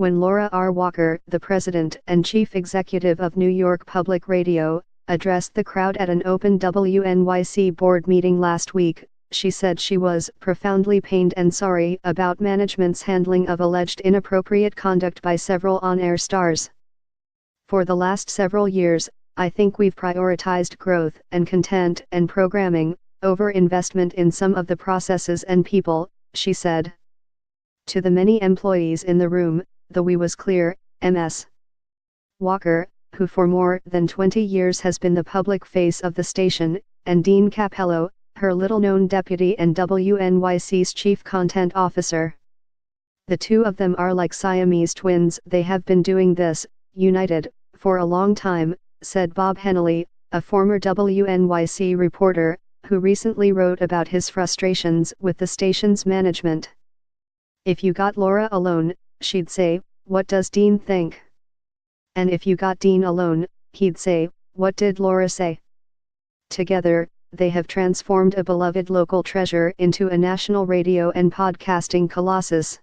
When Laura R. Walker, the president and chief executive of New York Public Radio, addressed the crowd at an open WNYC board meeting last week, she said she was profoundly pained and sorry about management's handling of alleged inappropriate conduct by several on-air stars. For the last several years, I think we've prioritized growth and content and programming over investment in some of the processes and people, she said. To the many employees in the room, the we was clear. Ms. Walker, who for more than 20 years has been the public face of the station, and Dean Capello, her little-known deputy and WNYC's chief content officer. The two of them are like Siamese twins. They have been doing this, united, for a long time, said Bob Hennelly, a former WNYC reporter, who recently wrote about his frustrations with the station's management. If you got Laura alone, she'd say, "What does Dean think?" And if you got Dean alone, he'd say, "What did Laura say?" Together, they have transformed a beloved local treasure into a national radio and podcasting colossus.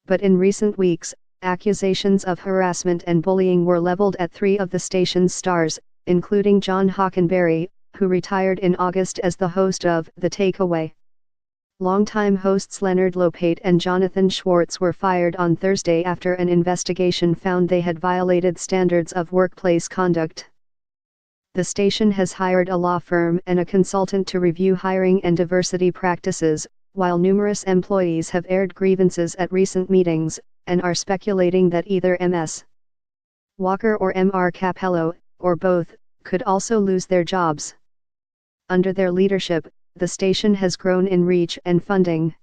But in recent weeks, accusations of harassment and bullying were leveled at three of the station's stars, including John Hockenberry, who retired in August as the host of The Takeaway. Longtime hosts Leonard Lopate and Jonathan Schwartz were fired on Thursday after an investigation found they had violated standards of workplace conduct. The station has hired a law firm and a consultant to review hiring and diversity practices, while numerous employees have aired grievances at recent meetings, and are speculating that either Ms. Walker or Mr. Capello, or both, could also lose their jobs. Under their leadership, the station has grown in reach and funding.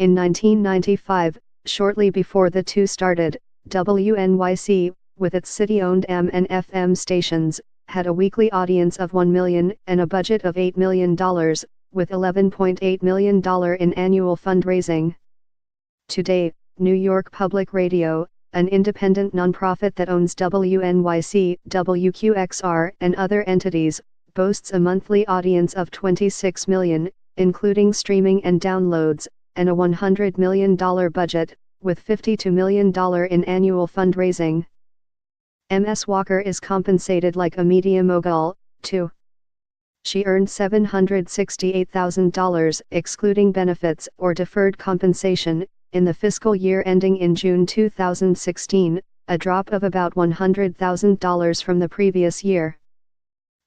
In 1995, shortly before the two started, WNYC, with its city-owned AM and FM stations, had a weekly audience of 1 million and a budget of $8 million, with $11.8 million in annual fundraising. Today, New York Public Radio, an independent nonprofit that owns WNYC, WQXR, and other entities, boasts a monthly audience of 26 million, including streaming and downloads, and a $100 million budget, with $52 million in annual fundraising. Ms. Walker is compensated like a media mogul, too. She earned $768,000, excluding benefits or deferred compensation, in the fiscal year ending in June 2016, a drop of about $100,000 from the previous year.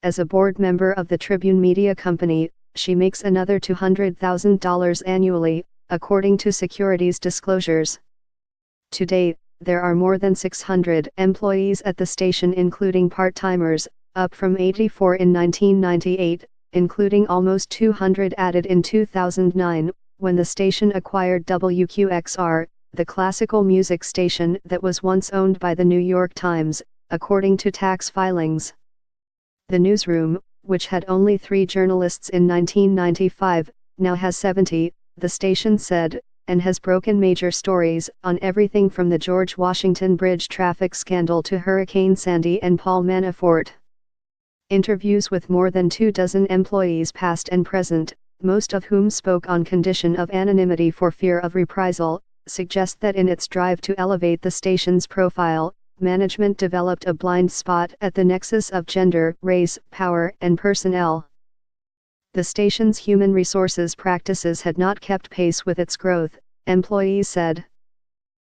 As a board member of the Tribune Media Company, she makes another $200,000 annually, according to securities disclosures. Today, there are more than 600 employees at the station, including part-timers, up from 84 in 1998, including almost 200 added in 2009, when the station acquired WQXR, the classical music station that was once owned by the New York Times, according to tax filings. The newsroom, which had only 3 journalists in 1995, now has 70, the station said, and has broken major stories on everything from the George Washington Bridge traffic scandal to Hurricane Sandy and Paul Manafort. Interviews with more than 24 employees past and present, most of whom spoke on condition of anonymity for fear of reprisal, suggest that in its drive to elevate the station's profile, management developed a blind spot at the nexus of gender, race, power, and personnel. The station's human resources practices had not kept pace with its growth, employees said.